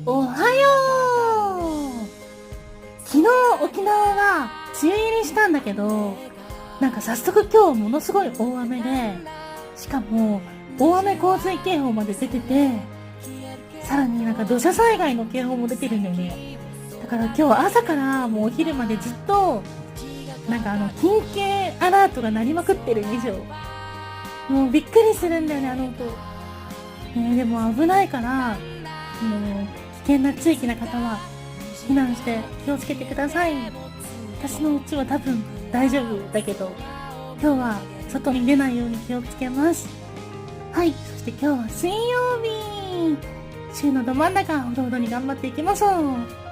おはよう。昨日沖縄が梅雨入りしたんだけど、なんか早速今日ものすごい大雨で、しかも大雨洪水警報まで出てて、さらになんか土砂災害の警報も出てるんだよね。だから今日朝からもうお昼までずっとなんか緊急アラートが鳴りまくってるんですよ。もうびっくりするんだよね、あの音。でも危ないから、もう危険な地域な方は避難して気をつけてください。私の家は多分大丈夫だけど、今日は外に出ないように気をつけます。はい、そして今日は水曜日。週のど真ん中、ほどほどに頑張っていきましょう。